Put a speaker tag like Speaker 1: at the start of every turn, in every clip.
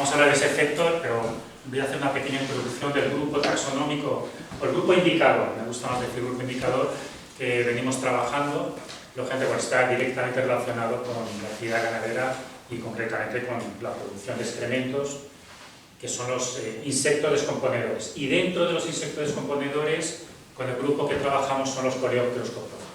Speaker 1: vamos a hablar de ese efecto, pero voy a hacer una pequeña introducción del grupo taxonómico, o el grupo indicador, me gusta más decir grupo indicador, que venimos trabajando, lógicamente está directamente relacionado con la actividad ganadera y concretamente con la producción de excrementos, que son los insectos descomponedores. Y dentro de los insectos descomponedores, con el grupo que trabajamos son los coleópteros coprófagos.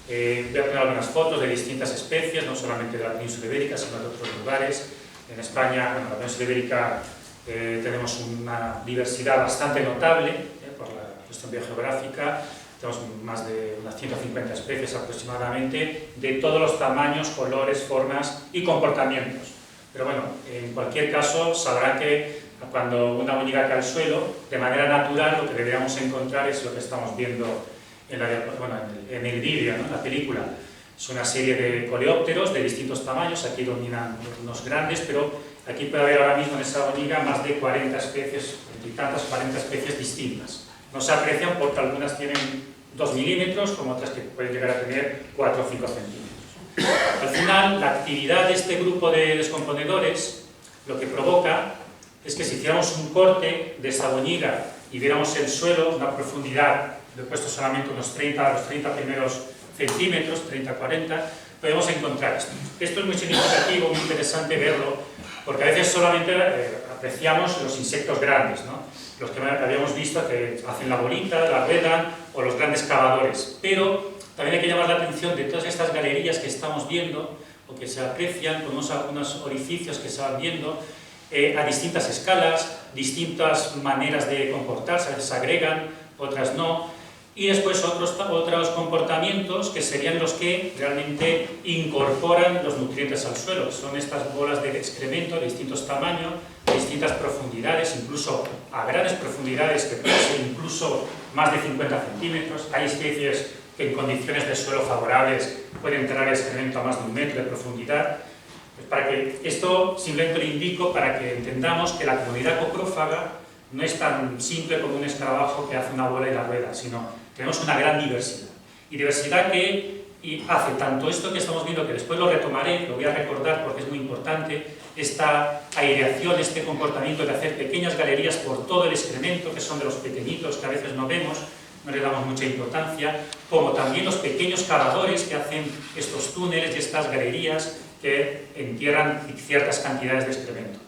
Speaker 1: Voy a poner algunas fotos de distintas especies, no solamente de la península ibérica, sino de otros lugares. En España, bueno, en la península ibérica tenemos una diversidad bastante notable por la cuestión biogeográfica. Tenemos más de unas 150 especies aproximadamente, de todos los tamaños, colores, formas y comportamientos. Pero bueno, en cualquier caso, sabrán que cuando una boñiga cae al suelo, de manera natural lo que deberíamos encontrar es lo que estamos viendo en el vídeo, ¿no? En la película. Es una serie de coleópteros de distintos tamaños, aquí dominan unos grandes, pero aquí puede haber ahora mismo en esa boñiga más de 40 especies, 40 especies distintas. No se aprecian porque algunas tienen 2 milímetros, como otras que pueden llegar a tener 4 o 5 centímetros. Al final, la actividad de este grupo de descomponedores lo que provoca es que si hiciéramos un corte de esa boñiga y viéramos el suelo, una profundidad, le he puesto solamente unos 30 primeros centímetros, 30-40, podemos encontrar esto. Esto es muy significativo, muy interesante verlo, porque a veces solamente apreciamos los insectos grandes, ¿no? Los que habíamos visto que hacen la bolita, la ruedan, o los grandes cavadores. Pero también hay que llamar la atención de todas estas galerías que estamos viendo, o que se aprecian con unos orificios que se van viendo, a distintas escalas, distintas maneras de comportarse, a veces se agregan, otras no. Y después otros comportamientos que serían los que realmente incorporan los nutrientes al suelo. Son estas bolas de excremento de distintos tamaños, de distintas profundidades, incluso a grandes profundidades que pueden ser incluso más de 50 centímetros. Hay especies que en condiciones de suelo favorables pueden entrar el excremento a más de 1 metro de profundidad. Pues para que esto simplemente lo indico para que entendamos que la comunidad coprófaga no es tan simple como un escarabajo que hace una bola y la rueda, sino tenemos una gran diversidad. Y diversidad que hace tanto esto que estamos viendo, que después lo retomaré, lo voy a recordar porque es muy importante, esta aireación, este comportamiento de hacer pequeñas galerías por todo el excremento, que son de los pequeñitos que a veces no vemos, no le damos mucha importancia, como también los pequeños cavadores que hacen estos túneles y estas galerías que entierran ciertas cantidades de excremento.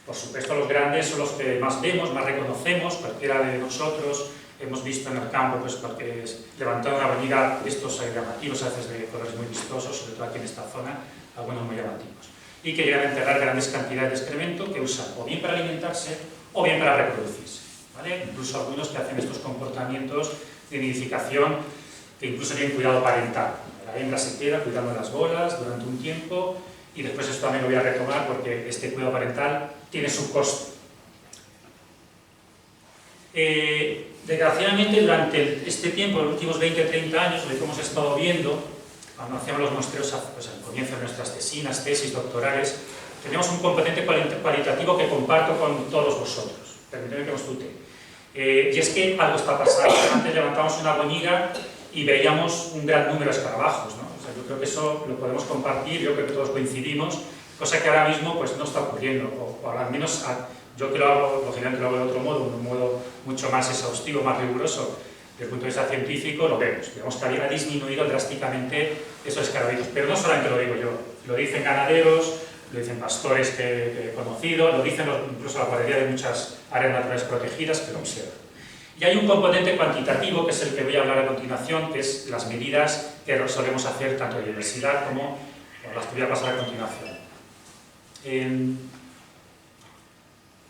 Speaker 1: Por supuesto, los grandes son los que más vemos, más reconocemos, cualquiera de nosotros hemos visto en el campo, pues porque levantar una boñiga, estos llamativos, a veces de colores muy vistosos, sobre todo aquí en esta zona, algunos muy llamativos, y que llegan a enterrar grandes cantidades de excremento que usan o bien para alimentarse o bien para reproducirse, ¿vale? Incluso algunos que hacen estos comportamientos de nidificación que incluso tienen cuidado parental. La hembra se queda cuidando las bolas durante un tiempo, y después esto también lo voy a retomar porque este cuidado parental tiene su costo. Desgraciadamente, durante este tiempo, los últimos 20-30 años, lo que hemos estado viendo, cuando hacíamos los muestreos pues, al comienzo de nuestras tesinas, tesis doctorales, tenemos un componente cualitativo que comparto con todos vosotros. Permíteme que os tutee. Y es que algo está pasando. Antes levantamos una boñiga y veíamos un gran número de escarabajos, ¿no? O sea, yo creo que eso lo podemos compartir, yo creo que todos coincidimos, cosa que ahora mismo pues, no está ocurriendo, o al menos yo que lo hago, lógicamente lo hago de otro modo, un modo mucho más exhaustivo, más riguroso, desde el punto de vista científico, lo vemos. Digamos que ha disminuido drásticamente esos escarabitos, pero no solamente lo digo yo, lo dicen ganaderos, lo dicen pastores que he conocido, lo dicen incluso la guardería de muchas áreas naturales protegidas que lo observan. Y hay un componente cuantitativo, que es el que voy a hablar a continuación, que es las medidas que solemos hacer tanto de diversidad como las que voy a pasar a continuación.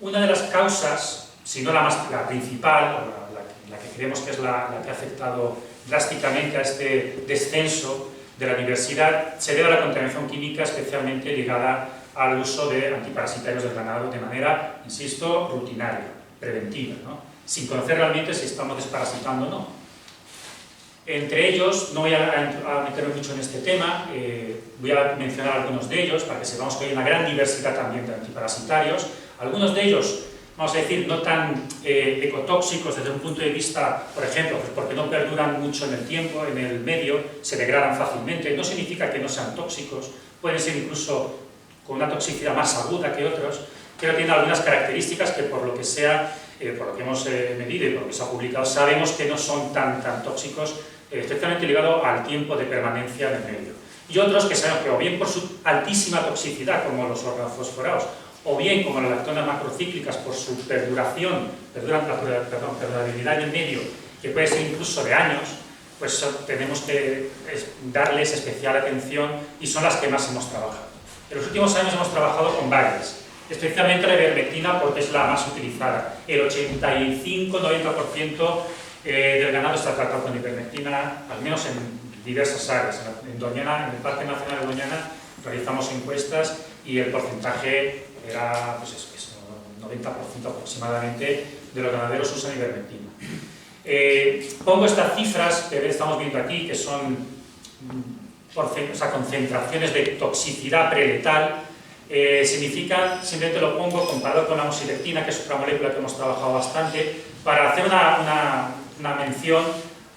Speaker 1: Una de las causas, si no la principal, o la que creemos que es la que ha afectado drásticamente a este descenso de la diversidad, se debe a la contaminación química, especialmente ligada al uso de antiparasitarios del ganado de manera, insisto, rutinaria, preventiva, ¿no? Sin conocer realmente si estamos desparasitando o no. Entre ellos, no voy a meterme mucho en este tema, voy a mencionar algunos de ellos para que sepamos que hay una gran diversidad también de antiparasitarios. Algunos de ellos, vamos a decir, no tan ecotóxicos desde un punto de vista, por ejemplo, pues porque no perduran mucho en el tiempo, en el medio, se degradan fácilmente. No significa que no sean tóxicos, pueden ser incluso con una toxicidad más aguda que otros, pero tienen algunas características que por lo que sea, por lo que hemos medido y por lo que se ha publicado, sabemos que no son tan tóxicos, especialmente ligado al tiempo de permanencia en el medio. Y otros que sabemos que o bien por su altísima toxicidad, como los organofosforados, o bien como las lactonas macrocíclicas por su perdurabilidad en el medio, que puede ser incluso de años, pues tenemos que darles especial atención y son las que más hemos trabajado. En los últimos años hemos trabajado con varias, especialmente la ivermectina porque es la más utilizada. El 85-90% del ganado está tratado con ivermectina, al menos en diversas áreas. En Doñana, en el Parque Nacional de Doñana, realizamos encuestas y el porcentaje era pues eso, 90% aproximadamente de los ganaderos usan ivermectina. Pongo estas cifras que estamos viendo aquí, que son concentraciones de toxicidad preletal, significan, simplemente lo pongo comparado con la amoxicilina, que es otra molécula que hemos trabajado bastante, para hacer una mención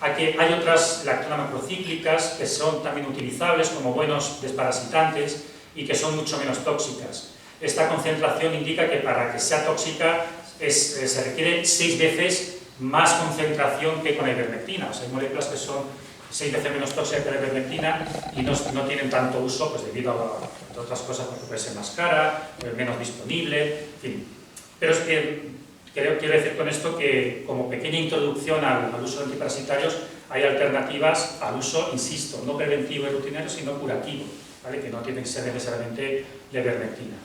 Speaker 1: a que hay otras lactonas macrocíclicas que son también utilizables como buenos desparasitantes y que son mucho menos tóxicas. Esta concentración indica que para que sea tóxica se requiere 6 veces más concentración que con la ivermectina. O sea, hay moléculas que son 6 veces menos tóxicas que la ivermectina y no tienen tanto uso pues, debido a otras cosas, porque puede ser más cara, menos disponible, en fin. Pero es que quiero decir con esto que, como pequeña introducción al uso de antiparasitarios, hay alternativas al uso, insisto, no preventivo y rutinario, sino curativo, ¿vale? Que no tienen que ser necesariamente la ivermectina.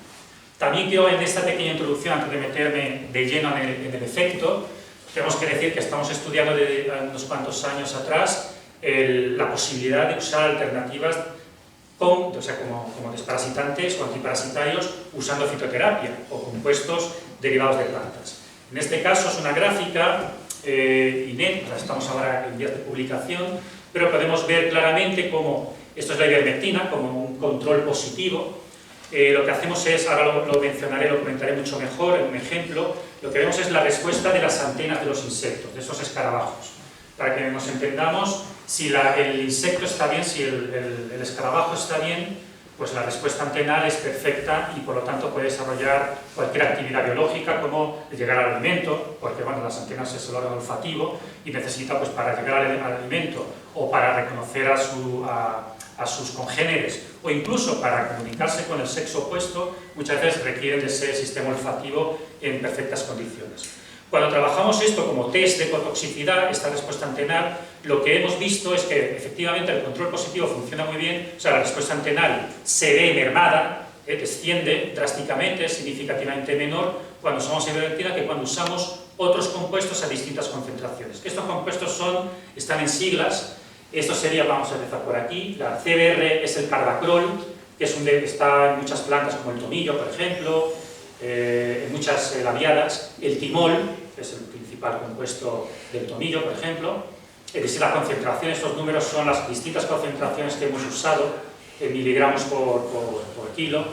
Speaker 1: También quiero, en esta pequeña introducción, antes de meterme de lleno en el efecto, tenemos que decir que estamos estudiando desde unos cuantos años atrás la posibilidad de usar alternativas como desparasitantes o antiparasitarios usando fitoterapia o compuestos derivados de plantas. En este caso es una gráfica inédita, estamos ahora en vías de publicación, pero podemos ver claramente cómo esto es la ivermectina como un control positivo. Lo que hacemos es, ahora lo mencionaré, lo comentaré mucho mejor en un ejemplo, lo que vemos es la respuesta de las antenas de los insectos, de esos escarabajos. Para que nos entendamos, si el insecto está bien, si el escarabajo está bien, pues la respuesta antenal es perfecta y por lo tanto puede desarrollar cualquier actividad biológica como llegar al alimento, porque bueno, las antenas es el órgano olfativo y necesita pues para llegar al alimento o para reconocer a sus congéneres o incluso para comunicarse con el sexo opuesto, muchas veces requieren de ese sistema olfativo en perfectas condiciones. Cuando trabajamos esto como test de ecotoxicidad, esta respuesta antenal, lo que hemos visto es que efectivamente el control positivo funciona muy bien, o sea, la respuesta antenal se ve mermada, desciende drásticamente, significativamente menor cuando usamos ivermectina que cuando usamos otros compuestos a distintas concentraciones. Estos compuestos están en siglas. Esto sería, vamos a empezar por aquí, la CBR es el carbacrol, que está en muchas plantas como el tomillo, por ejemplo, en muchas labiadas, el timol, que es el principal compuesto del tomillo, por ejemplo, es decir, la concentración, estos números son las distintas concentraciones que hemos usado en miligramos por kilo.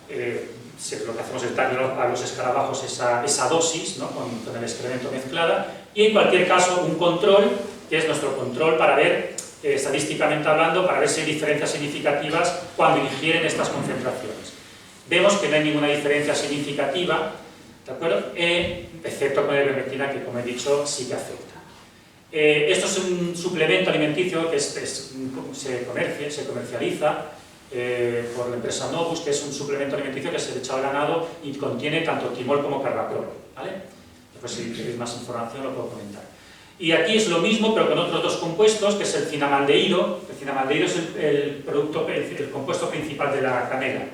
Speaker 1: Lo que hacemos es darle a los escarabajos esa dosis, ¿no? con el excremento mezclada, y en cualquier caso un control, que es nuestro control para ver, estadísticamente hablando, para ver si hay diferencias significativas cuando ingieren estas concentraciones. Vemos que no hay ninguna diferencia significativa, ¿de acuerdo? Excepto con la ivermectina, que como he dicho, sí que afecta. Esto es un suplemento alimenticio que se comercializa por la empresa Novus, que es un suplemento alimenticio que se le echa al ganado y contiene tanto timol como carbacrol, ¿vale? Después si queréis más información lo puedo comentar. Y aquí es lo mismo, pero con otros dos compuestos, que es el cinamaldehído. El cinamaldehído es el compuesto principal de la canela.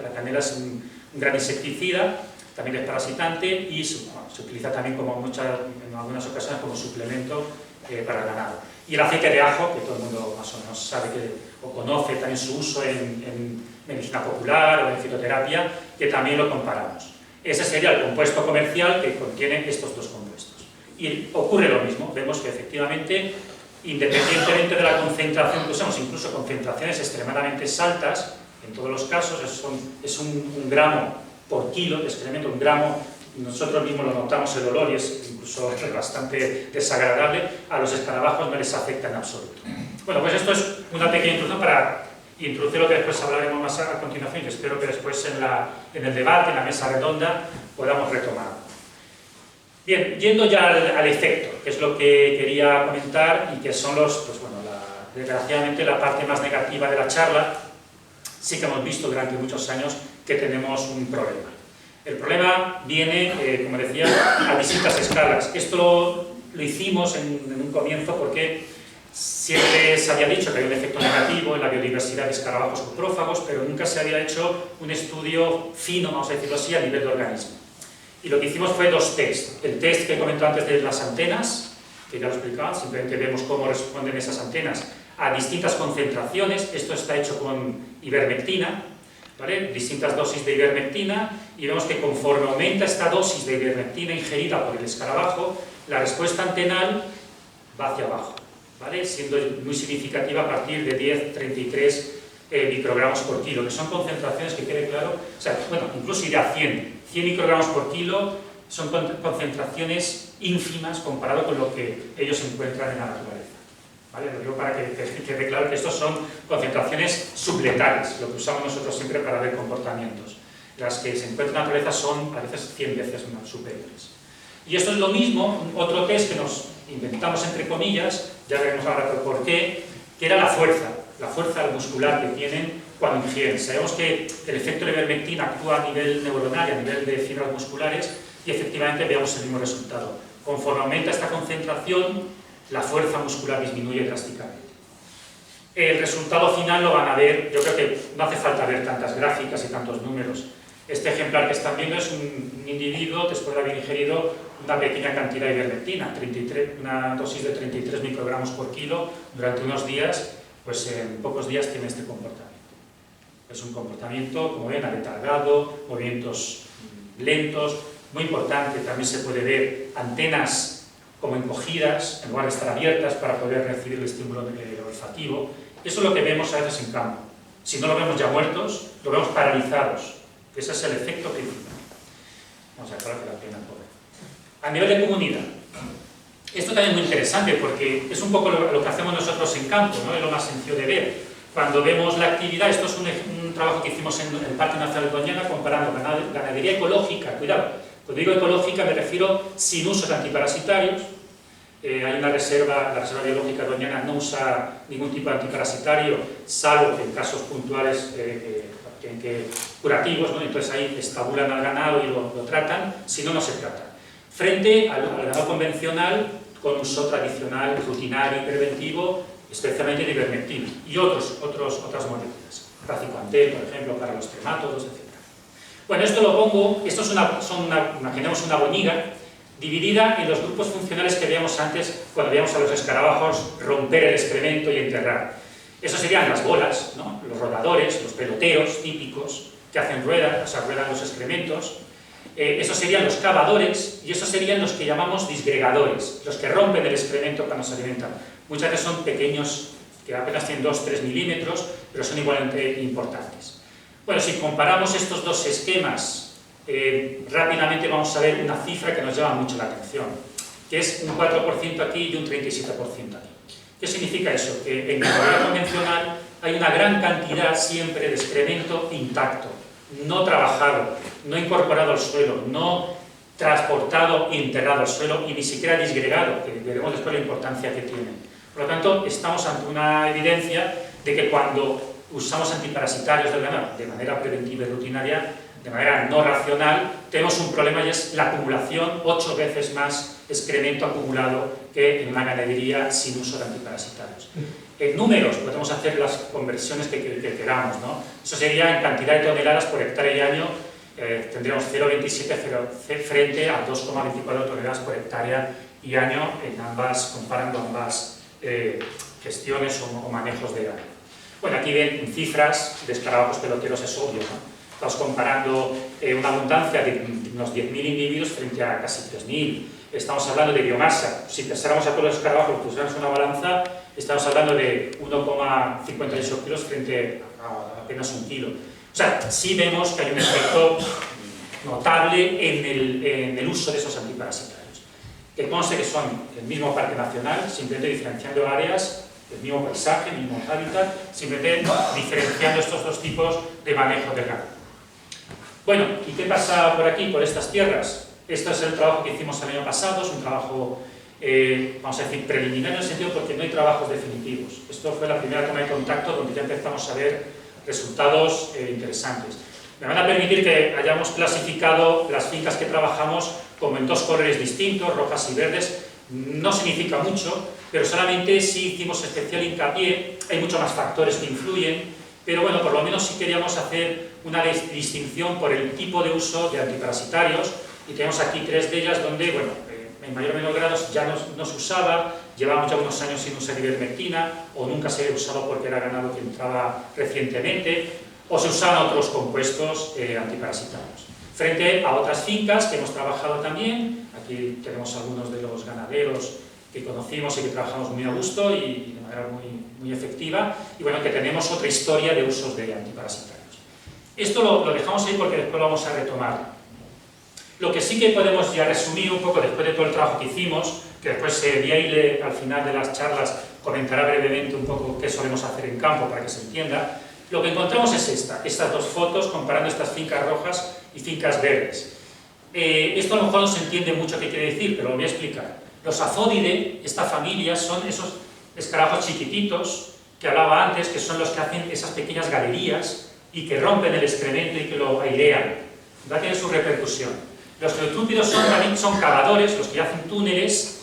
Speaker 1: La canela es un gran insecticida, también es parasitante y se utiliza también en algunas ocasiones como suplemento para el ganado. Y el aceite de ajo, que todo el mundo más o menos sabe o conoce también su uso en medicina popular o en fitoterapia, que también lo comparamos. Ese sería el compuesto comercial que contiene estos dos compuestos. Y ocurre lo mismo, vemos que efectivamente, independientemente de la concentración que usamos, incluso concentraciones extremadamente altas, en todos los casos es un gramo por kilo de excremento, un gramo, nosotros mismos lo notamos el olor y es incluso bastante desagradable, a los escarabajos no les afecta en absoluto. Bueno, pues esto es una pequeña introducción para introduce lo que después hablaremos más a continuación y espero que después en el debate, en la mesa redonda, podamos retomar. Bien, yendo ya al efecto, que es lo que quería comentar y que son desgraciadamente la parte más negativa de la charla. Sí que hemos visto durante muchos años que tenemos un problema. El problema viene, como decía, a distintas escalas. Esto lo hicimos en un comienzo porque siempre se había dicho que hay un efecto negativo en la biodiversidad de escarabajos coprófagos, pero nunca se había hecho un estudio fino, vamos a decirlo así, a nivel de organismo. Y lo que hicimos fue dos tests. El test que he comentado antes de las antenas, que ya lo he explicado, simplemente vemos cómo responden esas antenas a distintas concentraciones. Esto está hecho con ivermectina, ¿vale? Distintas dosis de ivermectina, y vemos que conforme aumenta esta dosis de ivermectina ingerida por el escarabajo, la respuesta antenal va hacia abajo, ¿vale? Siendo muy significativa a partir de 10-33 microgramos por kilo, que son concentraciones, que quede claro, o sea, bueno, incluso ir a 100 microgramos por kilo son concentraciones ínfimas comparado con lo que ellos encuentran en la naturaleza, ¿vale? Lo digo para que quede claro que estos son concentraciones subletales, lo que usamos nosotros siempre para ver comportamientos. Las que se encuentran en la naturaleza son a veces 100 veces más superiores. Y esto es lo mismo, otro test que nos inventamos entre comillas, ya veremos ahora por qué, que era la fuerza muscular que tienen cuando ingieren. Sabemos que el efecto de la ivermectina actúa a nivel neuronal y a nivel de fibras musculares y efectivamente veamos el mismo resultado. Conforme aumenta esta concentración, la fuerza muscular disminuye drásticamente. El resultado final lo van a ver, yo creo que no hace falta ver tantas gráficas y tantos números. Este ejemplar que están viendo es un individuo después de haber ingerido una pequeña cantidad de ivermectina, una dosis de 33 microgramos por kilo durante unos días, pues en pocos días tiene este comportamiento. Es un comportamiento, como ven, aletargado, movimientos lentos, muy importante, también se puede ver antenas como encogidas, en lugar de estar abiertas para poder recibir el estímulo olfativo. Eso es lo que vemos a veces en campo. Si no lo vemos ya muertos, lo vemos paralizados. Ese es el efecto principal. Vamos a aclarar que la pena pobre. A nivel de comunidad, esto también es muy interesante porque es un poco lo que hacemos nosotros en campo, ¿no? Es lo más sencillo de ver. Cuando vemos la actividad, esto es un trabajo que hicimos en el Parque Nacional de Doñana comparando ganadería ecológica, cuidado, cuando digo ecológica me refiero sin usos antiparasitarios. Hay una reserva, la Reserva Biológica de Doñana no usa ningún tipo de antiparasitario, salvo en casos puntuales curativos, ¿no? Entonces ahí estabulan al ganado y lo tratan, si no, no se trata. Frente al ganado convencional, con uso tradicional, rutinario y preventivo, especialmente de ivermectina y otras moléculas. Praziquantel, por ejemplo, para los tremátodos, etc. Bueno, esto lo pongo, imaginemos una boñiga dividida en los grupos funcionales que veíamos antes cuando veíamos a los escarabajos romper el excremento y enterrar. Esos serían las bolas, ¿no? Los rodadores, los peloteros típicos que hacen ruedas, o sea, ruedan los excrementos. Esos serían los cavadores y esos serían los que llamamos disgregadores, los que rompen el excremento cuando se alimentan. Muchas veces son pequeños, que apenas tienen 2-3 milímetros, pero son igualmente importantes. Bueno, si comparamos estos dos esquemas, rápidamente vamos a ver una cifra que nos llama mucho la atención, que es un 4% aquí y un 37% aquí. ¿Qué significa eso? Que en ganadería convencional hay una gran cantidad siempre de excremento intacto, no trabajado, no incorporado al suelo, no transportado y enterrado al suelo y ni siquiera disgregado, que veremos después la importancia que tiene. Por lo tanto, estamos ante una evidencia de que cuando usamos antiparasitarios del ganado de manera preventiva y rutinaria, de manera no racional, tenemos un problema y es la acumulación, 8 veces más excremento acumulado que en una ganadería sin uso de antiparasitarios. En números podemos hacer las conversiones que queramos, ¿no? Eso sería en cantidad de toneladas por hectárea y año, tendríamos 0,27 frente a 2,24 toneladas por hectárea y año comparando ambas gestiones o manejos de año. Bueno, aquí ven cifras de escarabajos peloteros, es obvio, ¿no? Estamos comparando una abundancia de unos 10.000 individuos frente a casi 3.000. Estamos hablando de biomasa. Si pesáramos a todos los escarabajos, pusiéramos una balanza, estamos hablando de 1,58 kilos frente a apenas 1 kilo. O sea, sí vemos que hay un efecto notable en el uso de esos antiparasitarios. Que conste que son el mismo Parque Nacional, simplemente diferenciando áreas el mismo paisaje, el mismo hábitat, simplemente diferenciando estos dos tipos de manejo del ganado. Bueno, ¿y qué pasa por aquí, por estas tierras? Esto es el trabajo que hicimos el año pasado, es un trabajo, vamos a decir, preliminar en el sentido porque no hay trabajos definitivos. Esto fue la primera toma de contacto donde ya empezamos a ver resultados interesantes. Me van a permitir que hayamos clasificado las fincas que trabajamos como en dos colores distintos, rojas y verdes. No significa mucho, pero solamente sí hicimos especial hincapié. Hay muchos más factores que influyen, pero bueno, por lo menos sí queríamos hacer una distinción por el tipo de uso de antiparasitarios, y tenemos aquí 3 de ellas donde, bueno, en mayor o menor grado ya no se usaba, llevamos ya unos años sin usar ivermectina, o nunca se había usado porque era ganado que entraba recientemente, o se usaban otros compuestos antiparasitarios. Frente a otras fincas que hemos trabajado también, aquí tenemos algunos de los ganaderos que conocimos y que trabajamos muy a gusto y de manera muy efectiva, y bueno, que tenemos otra historia de usos de antiparasitarios. Esto lo dejamos ahí porque después lo vamos a retomar. Lo que sí que podemos ya resumir un poco después de todo el trabajo que hicimos, que después Diaile al final de las charlas comentará brevemente un poco qué solemos hacer en campo para que se entienda. Lo que encontramos es estas dos fotos comparando estas fincas rojas y fincas verdes. Esto a lo mejor no se entiende mucho qué quiere decir, pero lo voy a explicar. Los Aphodidae, esta familia, son esos escarabajos chiquititos que hablaba antes, que son los que hacen esas pequeñas galerías y que rompen el excremento y que lo airean. Va a tener su repercusión. Los geotrúpidos también son cavadores, los que hacen túneles,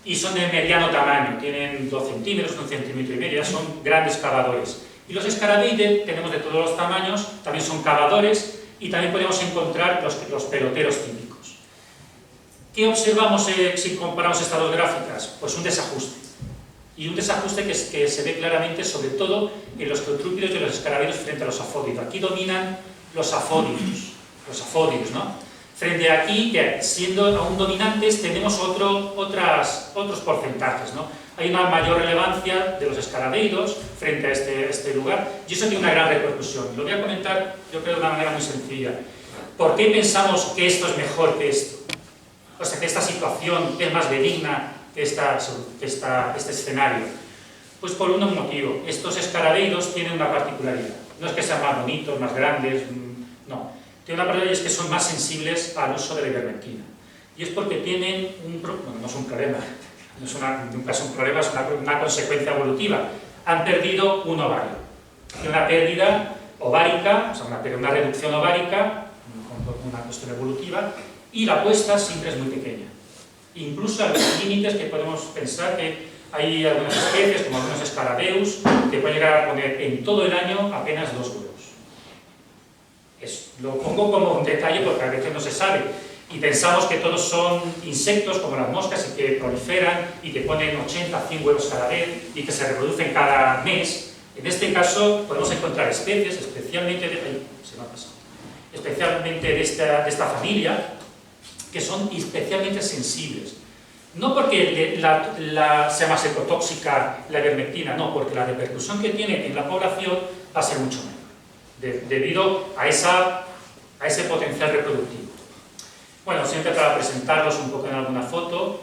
Speaker 1: y son de mediano tamaño, tienen 2 centímetros, 1,5 centímetros, ya son grandes cavadores. Y los Scarabeidea tenemos de todos los tamaños, también son cavadores, y también podemos encontrar los peloteros típicos. ¿Qué observamos si comparamos estas dos gráficas? Pues un desajuste. Y un desajuste que se ve claramente, sobre todo, en los geotrúpidos y los escarabeidos frente a los afódidos. Aquí dominan los afódidos, ¿no? Frente a aquí, que siendo aún dominantes, tenemos otros porcentajes, ¿no? Hay una mayor relevancia de los escarabeidos frente a este lugar, y eso tiene una gran repercusión. Lo voy a comentar, yo creo, de una manera muy sencilla. ¿Por qué pensamos que esto es mejor que esto? O sea, que esta situación es más benigna que este escenario. Pues por un motivo. Estos escarabeidos tienen una particularidad. No es que sean más bonitos, más grandes, no. Tiene una particularidad, es que son más sensibles al uso de la ivermectina. Y es porque tienen no es un problema, nunca es un problema, es una consecuencia evolutiva. Han perdido un ovario. Tiene una pérdida ovárica, o sea, una reducción ovárica, una cuestión evolutiva, y la puesta siempre es muy pequeña. Incluso a los límites que podemos pensar que hay algunas especies, como algunos escarabeus, que pueden llegar a poner en todo el año apenas 2 huevos. Lo pongo como un detalle porque a veces no se sabe. Y pensamos que todos son insectos como las moscas y que proliferan y que ponen 80, 100 huevos cada vez y que se reproducen cada mes. En este caso podemos encontrar especies, especialmente de esta familia, que son especialmente sensibles. No porque sea más ecotóxica la ivermectina, no, porque la repercusión que tiene en la población va a ser mucho menor, debido a ese potencial reproductivo. Bueno, siempre para presentarlos un poco en alguna foto,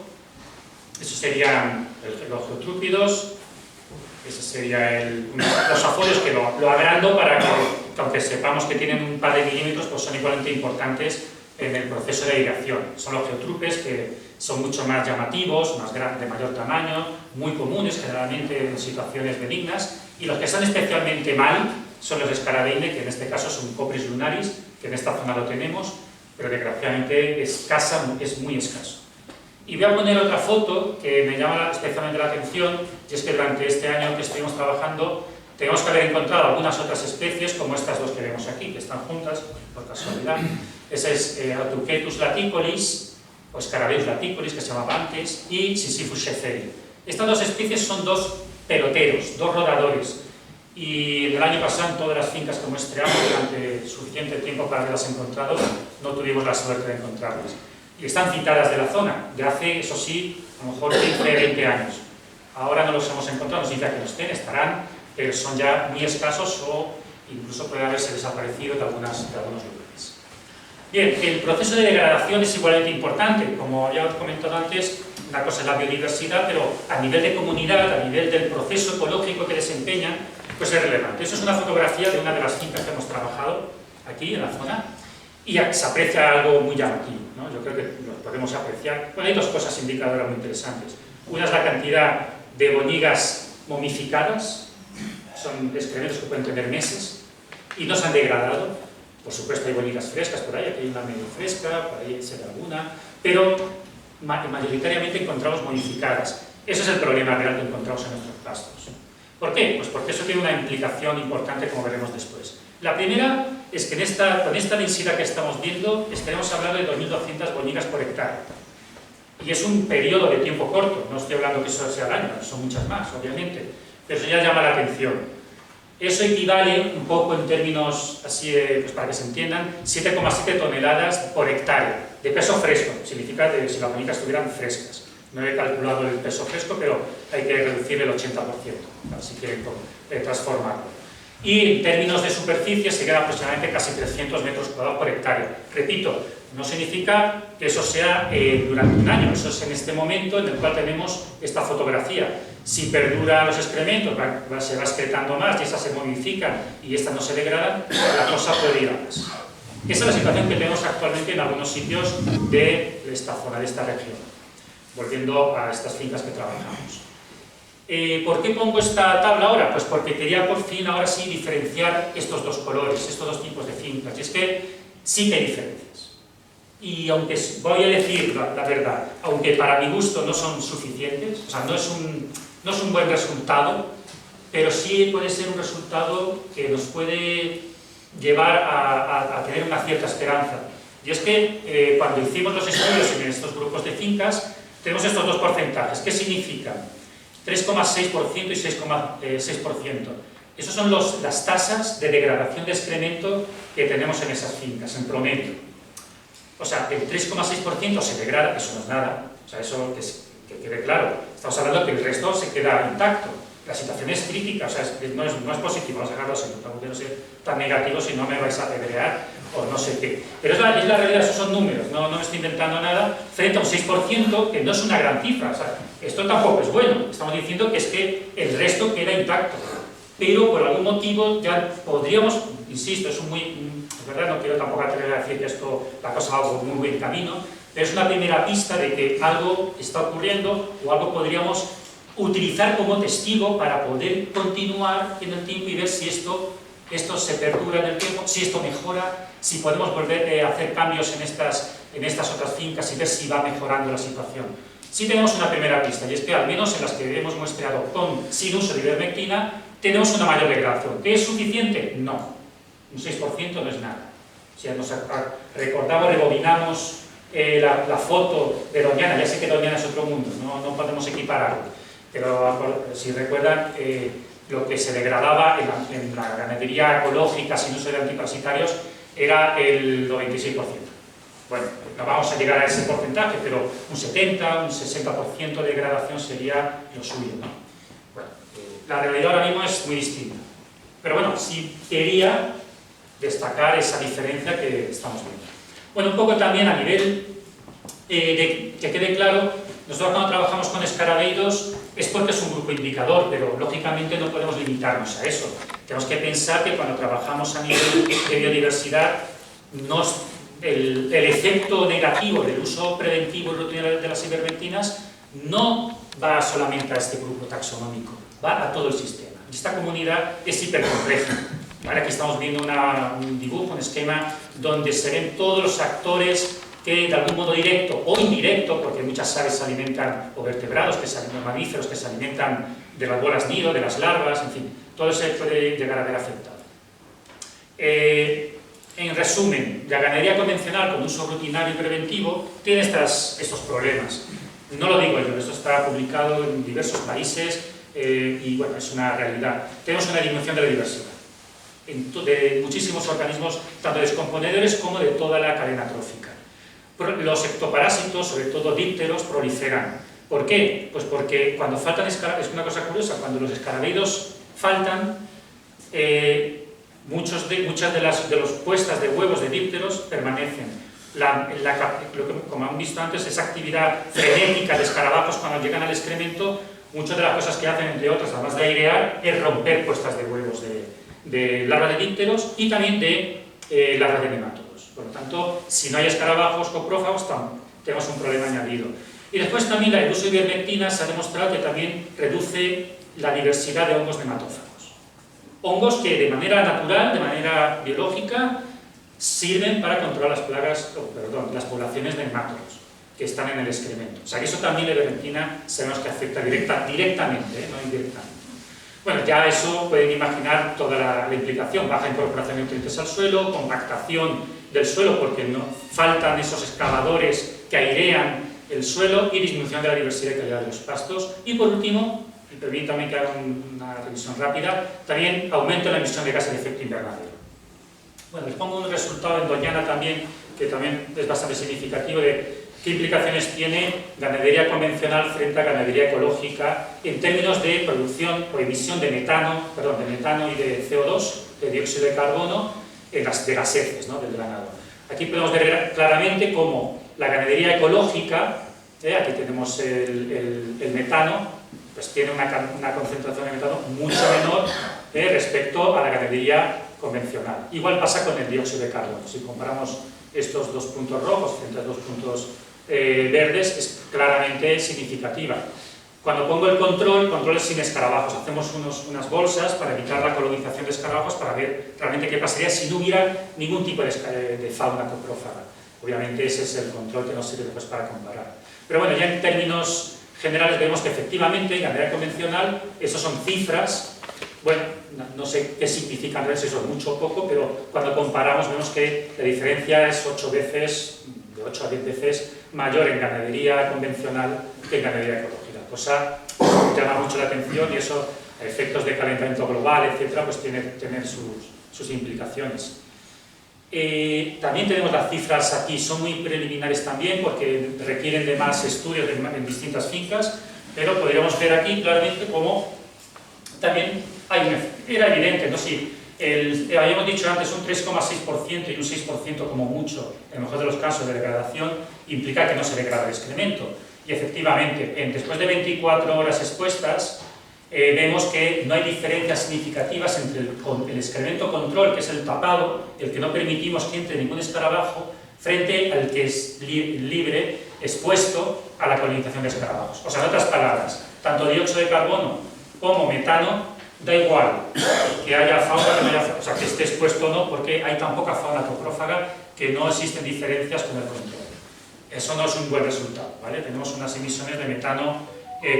Speaker 1: esos serían los geotrúpidos, ese sería los afodios, que lo agrando para que, aunque sepamos que tienen un par de milímetros, pues son igualmente importantes en el proceso de aireación. Son los geotrupes que son mucho más llamativos, más grandes, de mayor tamaño, muy comunes generalmente en situaciones benignas, y los que están especialmente mal son los Scarabeidea, que en este caso son Copris lunaris, que en esta zona lo tenemos, pero desgraciadamente es muy escaso. Y voy a poner otra foto que me llama especialmente la atención, y es que durante este año que estuvimos trabajando tenemos que haber encontrado algunas otras especies, como estas dos que vemos aquí, que están juntas, por casualidad. Esa es Autuquetus laticolis, o Scarabeus laticolis, que se llamaba antes, y Sisyphus shefferi. Estas dos especies son dos peloteros, dos rodadores, y el año pasado en todas las fincas que muestreamos, durante suficiente tiempo para haberlas encontrado, no tuvimos la suerte de encontrarlas. Y están citadas de la zona, de hace, eso sí, a lo mejor 15, 20 años. Ahora no los hemos encontrado, no significa que no estén, estarán, pero son ya muy escasos o incluso puede haberse desaparecido de algunos lugares. Bien, el proceso de degradación es igualmente importante, como ya os he comentado antes, una cosa es la biodiversidad, pero a nivel de comunidad, a nivel del proceso ecológico que desempeña, pues es relevante. Eso es una fotografía de una de las fincas que hemos trabajado aquí en la zona, y se aprecia algo muy llamativo, ¿no? Yo creo que lo podemos apreciar. Bueno, hay dos cosas indicadoras muy interesantes. Una es la cantidad de boñigas momificadas, son excrementos que pueden tener meses, y no se han degradado. Por supuesto hay boñigas frescas por ahí, aquí hay una medio fresca, por ahí se ve alguna, pero mayoritariamente encontramos momificadas. Ese es el problema real que encontramos en nuestros pastos. ¿Por qué? Pues porque eso tiene una implicación importante, como veremos después. La primera es que con esta densidad que estamos viendo, estaremos hablando de 2.200 boñigas por hectárea. Y es un periodo de tiempo corto, no estoy hablando que eso sea al año, son muchas más, obviamente, pero eso ya llama la atención. Eso equivale un poco en términos, así pues para que se entiendan, 7,7 toneladas por hectárea, de peso fresco, significa que si las boñigas estuvieran frescas. No he calculado el peso fresco, pero hay que reducir el 80%, así que transformarlo. Y en términos de superficie se queda aproximadamente casi 300 metros cuadrados por hectárea. Repito, no significa que eso sea durante un año, eso es en este momento en el cual tenemos esta fotografía. Si perduran los excrementos, se va excretando más y estas se modifican y estas no se degradan, la cosa puede ir a más. Esa es la situación que tenemos actualmente en algunos sitios de esta zona, de esta región. Volviendo a estas fincas que trabajamos. ¿Por qué pongo esta tabla ahora? Pues porque quería por fin ahora sí diferenciar estos dos colores, estos dos tipos de fincas. Y es que sí que hay diferencias. Y aunque voy a decir la verdad, aunque para mi gusto no son suficientes, o sea, no es un buen resultado, pero sí puede ser un resultado que nos puede llevar a tener una cierta esperanza. Y es que cuando hicimos los estudios en estos grupos de fincas, tenemos estos dos porcentajes. ¿Qué significan? 3,6% y 6,6%. Esas son las tasas de degradación de excremento que tenemos en esas fincas, en promedio. O sea, el 3,6% se degrada, eso no es nada, o sea, eso que quede claro. Estamos hablando que el resto se queda intacto. La situación es crítica, o sea, no es positivo, vamos a dejarlo así, no quiero ser tan negativo si no me vais a apedrear o no sé qué. Pero es la realidad, esos son números, no me estoy inventando nada, frente a un 6%, que no es una gran cifra, o sea, esto tampoco es bueno, estamos diciendo que es que el resto queda intacto, pero por algún motivo ya podríamos, insisto, es verdad, no quiero tampoco atrever a decir que esto, la cosa va por muy buen camino, pero es una primera pista de que algo está ocurriendo o algo podríamos utilizar como testigo para poder continuar en el tiempo y ver si esto se perdura en el tiempo, si esto mejora, si podemos volver a hacer cambios en estas otras fincas y ver si va mejorando la situación. Sí tenemos una primera pista, y es que al menos en las que hemos muestreado sin uso de ivermectina, tenemos una mayor degradación. ¿Qué es suficiente? No. Un 6% no es nada. Si nos recordamos, rebobinamos la foto de Doñana, ya sé que Doñana es otro mundo, no podemos equipararlo. Pero si recuerdan, lo que se degradaba en la ganadería ecológica sin uso de antiparasitarios era el 96%. Bueno, no vamos a llegar a ese porcentaje, pero un 70, un 60% de degradación sería lo suyo, ¿no? Bueno, la realidad ahora mismo es muy distinta. Pero bueno, sí quería destacar esa diferencia que estamos viendo. Bueno, un poco también a nivel de que quede claro, nosotros cuando trabajamos con escarabeidos es porque es un grupo indicador, pero lógicamente no podemos limitarnos a eso. Tenemos que pensar que cuando trabajamos a nivel de biodiversidad, el efecto negativo del uso preventivo y rutinario de las ivermectinas no va solamente a este grupo taxonómico, va a todo el sistema. Esta comunidad es hipercompleja. ¿Vale? Aquí estamos viendo un dibujo, un esquema, donde se ven todos los actores que de algún modo directo o indirecto, porque muchas aves se alimentan, o vertebrados, mamíferos que se alimentan de las bolas nido, de las larvas, en fin, todo eso puede llegar a ver afectado. En resumen, la ganadería convencional con uso rutinario y preventivo tiene estos problemas. No lo digo yo, esto está publicado en diversos países y bueno, es una realidad. Tenemos una disminución de la diversidad de muchísimos organismos, tanto descomponedores como de toda la cadena trófica. Los ectoparásitos, sobre todo dípteros, proliferan. ¿Por qué? Pues porque cuando faltan escarabeidos, es una cosa curiosa, cuando los escarabeidos faltan, muchas de las puestas de huevos de dípteros permanecen. Como han visto antes, esa actividad frenética de escarabajos cuando llegan al excremento, muchas de las cosas que hacen, entre otras, además de airear, es romper puestas de huevos de larvas de dípteros y también de larvas de nemátodos. Por lo tanto, si no hay escarabajos coprófagos, tenemos un problema añadido. Y después también el uso de ivermectina se ha demostrado que también reduce la diversidad de hongos nematófagos. Hongos que de manera natural, de manera biológica, sirven para controlar las plagas, las poblaciones de nemátodos que están en el excremento. O sea que eso también la ivermectina sabemos que afecta directamente, no indirectamente. Bueno, ya eso pueden imaginar toda la implicación: baja incorporación de nutrientes al suelo, compactación del suelo porque no faltan esos excavadores que airean el suelo y disminución de la diversidad y calidad de los pastos. Y por último, y permítanme que haga una revisión rápida, también aumento en la emisión de gases de efecto invernadero. Bueno, les pongo un resultado en Doñana también, que también es bastante significativo de qué implicaciones tiene ganadería convencional frente a ganadería ecológica en términos de producción o emisión de metano y de CO2, de dióxido de carbono, de las heces, ¿no?, del ganado. Aquí podemos ver claramente cómo la ganadería ecológica, aquí tenemos el metano, pues tiene una concentración de metano mucho menor respecto a la ganadería convencional.Igual pasa con el dióxido de carbono. Si comparamos estos dos puntos rojos frente a dos puntos verdes, es claramente significativa. Cuando pongo el control es sin escarabajos. Hacemos unas bolsas para evitar la colonización de escarabajos para ver realmente qué pasaría si no hubiera ningún tipo de fauna coprófaga. Obviamente ese es el control que nos sirve después para comparar. Pero bueno, ya en términos generales vemos que efectivamente en ganadería convencional esas son cifras. Bueno, no sé qué significan, si eso es mucho o poco, pero cuando comparamos vemos que la diferencia es 8 a 10 veces mayor en ganadería convencional que en ganadería ecológica, cosa que llama mucho la atención, y eso, a efectos de calentamiento global, etcétera, pues tiene sus implicaciones. También tenemos las cifras aquí, son muy preliminares también porque requieren de más estudios en distintas fincas, pero podríamos ver aquí claramente cómo también era evidente, ¿no? Si habíamos dicho antes un 3,6% y un 6% como mucho, en el mejor de los casos de degradación, implica que no se degrada el excremento. Y efectivamente, después de 24 horas expuestas, vemos que no hay diferencias significativas entre el excremento control, que es el tapado, el que no permitimos que entre ningún escarabajo, frente al que es libre, expuesto a la colonización de escarabajos. O sea, en otras palabras, tanto dióxido de carbono como metano, da igual que haya fauna, que no haya fauna, o sea, que esté expuesto o no, porque hay tan poca fauna coprófaga que no existen diferencias con el control. Eso no es un buen resultado, ¿vale? Tenemos unas emisiones de metano,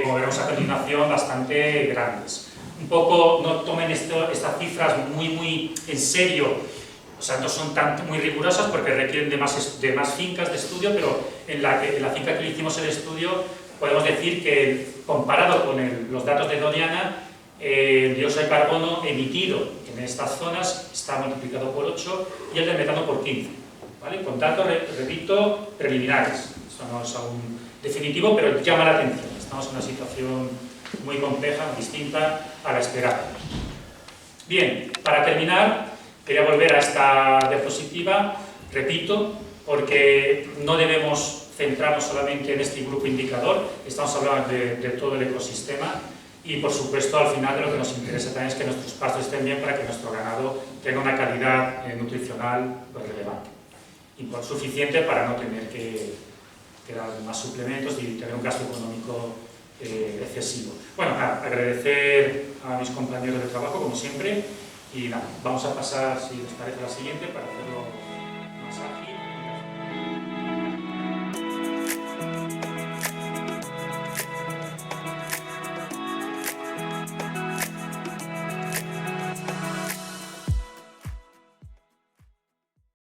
Speaker 1: como veremos a continuación, bastante grandes. Un poco, no tomen estas cifras muy en serio, o sea, no son muy rigurosas porque requieren de más fincas de estudio, pero en la finca que le hicimos el estudio podemos decir que, comparado con los datos de Doñana, el dióxido de carbono emitido en estas zonas está multiplicado por 8 y el de metano por 15, ¿vale? Con datos, repito, preliminares. Esto no es aún definitivo, pero llama la atención. Estamos en una situación muy compleja, distinta a la esperada. Bien, para terminar, quería volver a esta diapositiva, repito, porque no debemos centrarnos solamente en este grupo indicador, estamos hablando de todo el ecosistema. Y, por supuesto, al final de lo que nos interesa también es que nuestros pastos estén bien para que nuestro ganado tenga una calidad nutricional relevante y suficiente para no tener que dar más suplementos y tener un gasto económico excesivo. Bueno, agradecer a mis compañeros de trabajo, como siempre, y nada, vamos a pasar, si les parece, a la siguiente para hacerlo.